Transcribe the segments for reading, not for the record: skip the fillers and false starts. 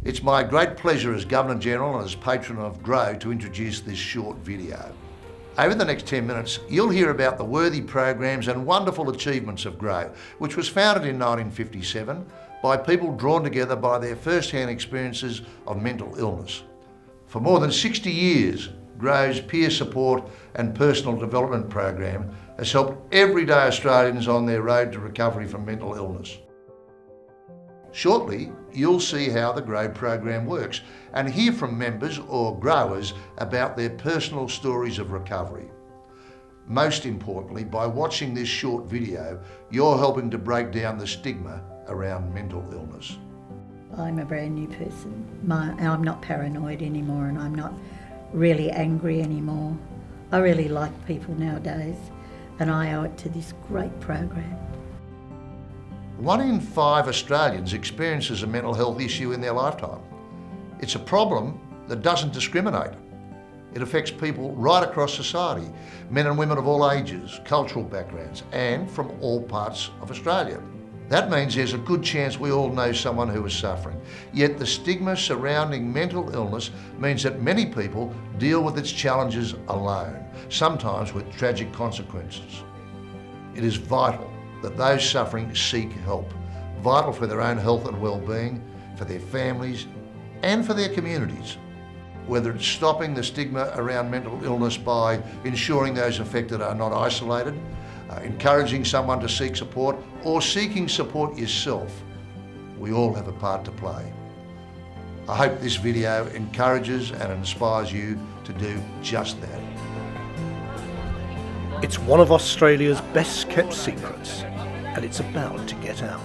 It's my great pleasure as Governor-General and as patron of Grow to introduce this short video. Over the next 10 minutes, you'll hear about the worthy programs and wonderful achievements of Grow, which was founded in 1957 by people drawn together by their first-hand experiences of mental illness. For more than 60 years, Grow's peer support and personal development program has helped everyday Australians on their road to recovery from mental illness. Shortly, you'll see how the Grow program works and hear from members or growers about their personal stories of recovery. Most importantly, by watching this short video, you're helping to break down the stigma around mental illness. I'm a brand new person. I'm not paranoid anymore, and I'm not really angry anymore. I really like people nowadays, and I owe it to this great program. 1 in 5 Australians experiences a mental health issue in their lifetime. It's a problem that doesn't discriminate. It affects people right across society, men and women of all ages, cultural backgrounds, and from all parts of Australia. That means there's a good chance we all know someone who is suffering. Yet the stigma surrounding mental illness means that many people deal with its challenges alone, sometimes with tragic consequences. It is vital that those suffering seek help, vital for their own health and well-being, for their families and for their communities. Whether it's stopping the stigma around mental illness by ensuring those affected are not isolated, encouraging someone to seek support, or seeking support yourself, we all have a part to play. I hope this video encourages and inspires you to do just that. It's one of Australia's best kept secrets, and it's about to get out.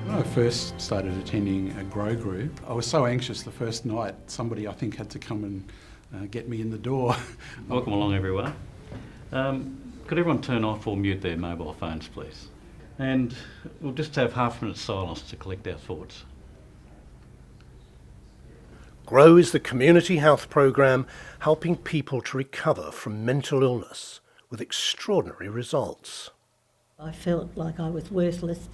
When I first started attending a Grow group, I was so anxious the first night. Somebody, I think, had to come and get me in the door. Welcome along, everyone. Could everyone turn off or mute their mobile phones, please? And we'll just have half a minute's silence to collect our thoughts. Grow is the community health program helping people to recover from mental illness with extraordinary results. I felt like I was worthless,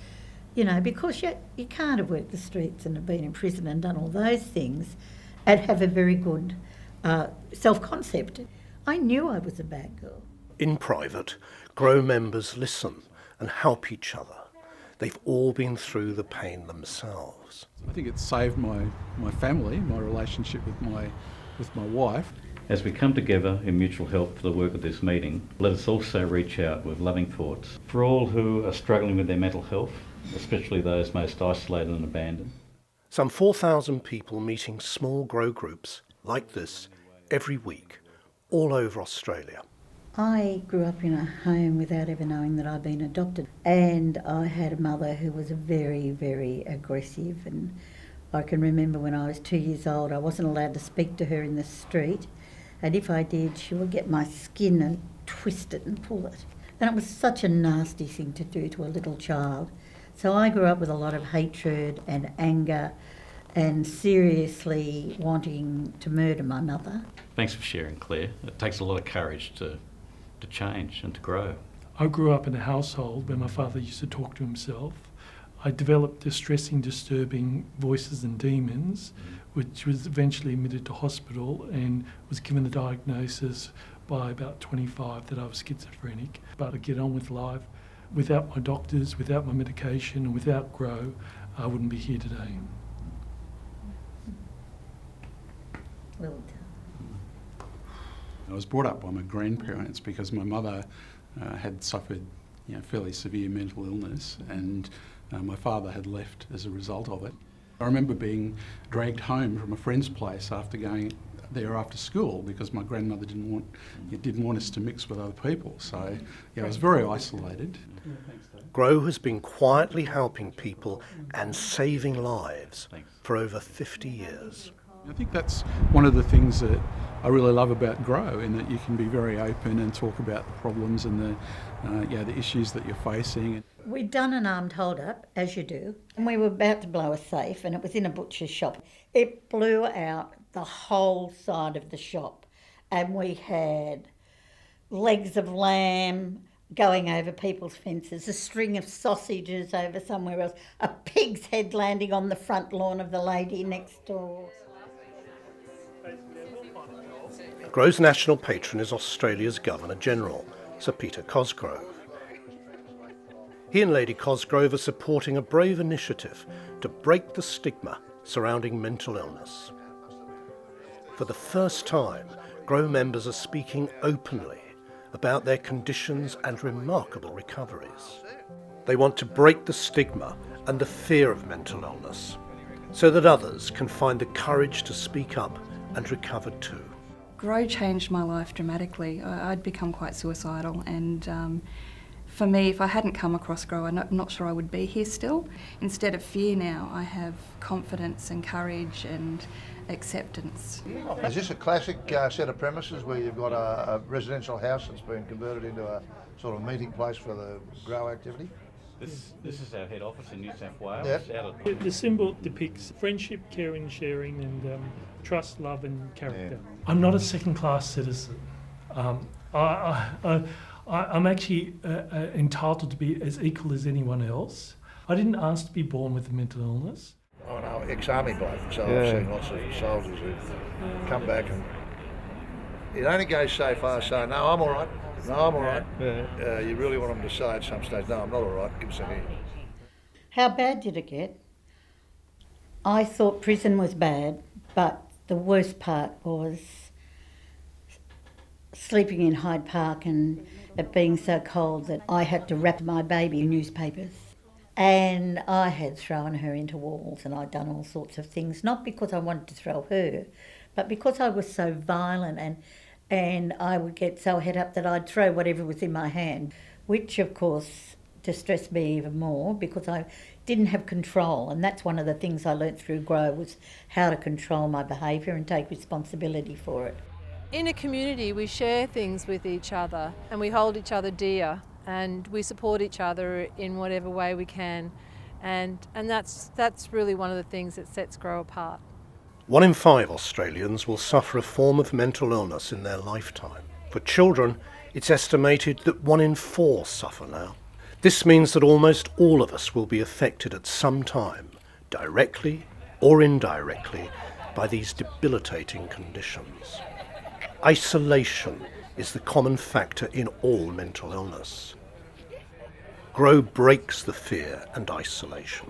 because you can't have worked the streets and have been in prison and done all those things and have a very good self-concept. I knew I was a bad girl. In private, Grow members listen and help each other. They've all been through the pain themselves. I think it saved my family, my relationship with my wife. As we come together in mutual help for the work of this meeting, let us also reach out with loving thoughts for all who are struggling with their mental health, especially those most isolated and abandoned. Some 4,000 people meeting small Grow groups like this every week, all over Australia. I grew up in a home without ever knowing that I'd been adopted, and I had a mother who was very, very aggressive, and I can remember when I was 2 years old, I wasn't allowed to speak to her in the street, and if I did, she would get my skin and twist it and pull it. And it was such a nasty thing to do to a little child. So I grew up with a lot of hatred and anger and seriously wanting to murder my mother. Thanks for sharing, Claire. It takes a lot of courage to change and to grow. I grew up in a household where my father used to talk to himself. I developed distressing, disturbing voices and demons, which was eventually admitted to hospital and was given the diagnosis by about 25 that I was schizophrenic. But I get on with life. Without my doctors, without my medication, and without Grow, I wouldn't be here today. Well done. I was brought up by my grandparents because my mother had suffered fairly severe mental illness, and my father had left as a result of it. I remember being dragged home from a friend's place after going there after school because my grandmother didn't want us to mix with other people. So I was very isolated. Grow has been quietly helping people and saving lives for over 50 years. I think that's one of the things that I really love about Grow, in that you can be very open and talk about the problems and the issues that you're facing. We'd done an armed hold-up, as you do, and we were about to blow a safe, and it was in a butcher's shop. It blew out the whole side of the shop, and we had legs of lamb, going over people's fences, a string of sausages over somewhere else, a pig's head landing on the front lawn of the lady next door. Grove's national patron is Australia's Governor-General, Sir Peter Cosgrove. He and Lady Cosgrove are supporting a brave initiative to break the stigma surrounding mental illness. For the first time, Grove members are speaking openly about their conditions and remarkable recoveries. They want to break the stigma and the fear of mental illness so that others can find the courage to speak up and recover too. Grove changed my life dramatically. I'd become quite suicidal, and for me, if I hadn't come across Grove, I'm not sure I would be here still. Instead of fear now, I have confidence and courage and acceptance. Is this a classic set of premises where you've got a residential house that's been converted into a sort of meeting place for the grow activity? This is our head office in New South Wales. Yeah. The symbol depicts friendship, caring, sharing, and trust, love, and character. Yeah. I'm not a second-class citizen. I'm actually entitled to be as equal as anyone else. I didn't ask to be born with a mental illness. I know, ex-army bloke, so I've seen lots of soldiers who come back and it only goes so far as saying, no, I'm all right, no, I'm all right. You really want them to say at some stage, no, I'm not all right, give us a hand. How bad did it get? I thought prison was bad, but the worst part was sleeping in Hyde Park and it being so cold that I had to wrap my baby in newspapers. And I had thrown her into walls and I'd done all sorts of things, not because I wanted to throw her, but because I was so violent and I would get so head up that I'd throw whatever was in my hand, which of course distressed me even more because I didn't have control. And that's one of the things I learnt through Grow, was how to control my behaviour and take responsibility for it. In a community, we share things with each other and we hold each other dear and we support each other in whatever way we can. And that's really one of the things that sets Grow apart. 1 in 5 Australians will suffer a form of mental illness in their lifetime. For children, it's estimated that 1 in 4 suffer now. This means that almost all of us will be affected at some time, directly or indirectly, by these debilitating conditions. Isolation is the common factor in all mental illness. Grow breaks the fear and isolation.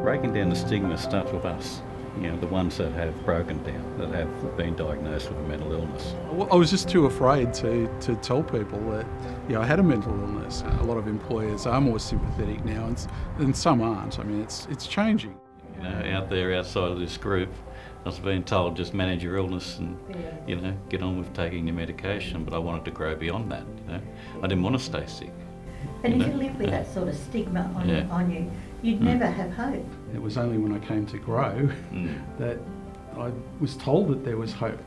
Breaking down the stigma starts with us, the ones that have broken down, that have been diagnosed with a mental illness. I was just too afraid to tell people that I had a mental illness. A lot of employers are more sympathetic now and some aren't. I mean, it's changing. Out there outside of this group, I was being told just manage your illness and get on with taking your medication, but I wanted to grow beyond that. I didn't want to stay sick. And if you live with that sort of stigma on you, you'd never have hope. It was only when I came to Grow that I was told that there was hope,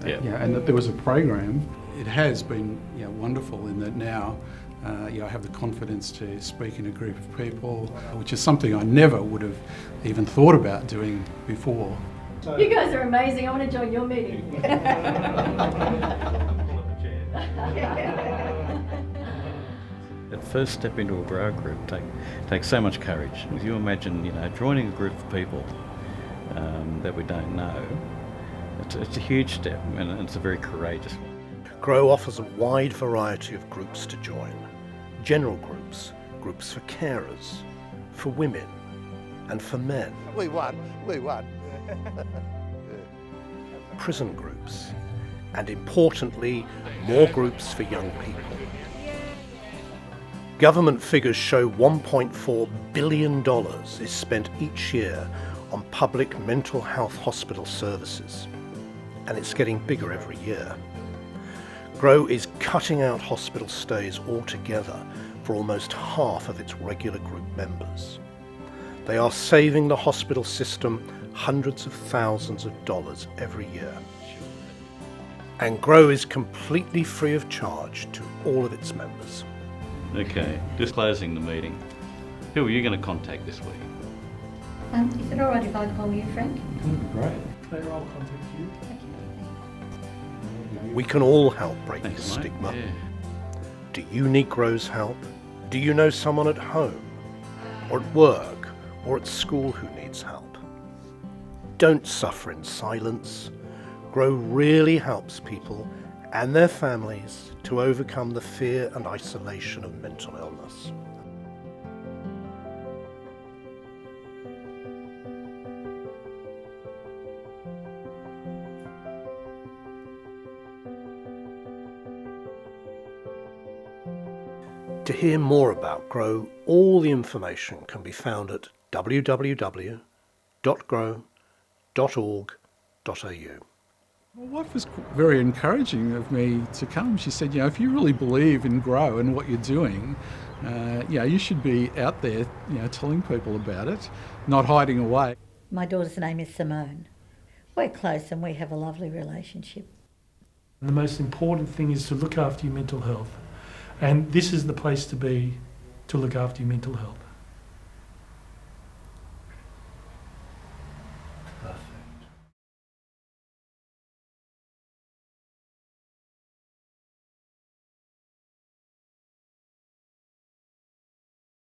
and that there was a program. It has been wonderful in that now I have the confidence to speak in a group of people, which is something I never would have even thought about doing before. You guys are amazing. I want to join your meeting. That first step into a Grow group takes so much courage. If you imagine, joining a group of people that we don't know, it's a huge step and it's a very courageous one. Grow offers a wide variety of groups to join. General groups, groups for carers, for women and for men. We won. Prison groups, and importantly, more groups for young people. Government figures show $1.4 billion is spent each year on public mental health hospital services, and it's getting bigger every year. Grow is cutting out hospital stays altogether for almost half of its regular group members. They are saving the hospital system hundreds of thousands of dollars every year. And Grow is completely free of charge to all of its members. Okay, just closing the meeting. Who are you going to contact this week? Is it all right if I call you Frank? Great. Claire, I'll contact you. Okay. We can all help break Thanks, the mate. stigma. Yeah. Do you need Grows help? Do you know someone at home, or at work, or at school who needs help? Don't suffer in silence. Grow really helps people and their families to overcome the fear and isolation of mental illness. To hear more about Grow, all the information can be found at www.grow.org.au. My wife was very encouraging of me to come. She said, if you really believe in Grow and what you're doing, you should be out there, telling people about it, not hiding away. My daughter's name is Simone. We're close and we have a lovely relationship. The most important thing is to look after your mental health. And this is the place to be to look after your mental health.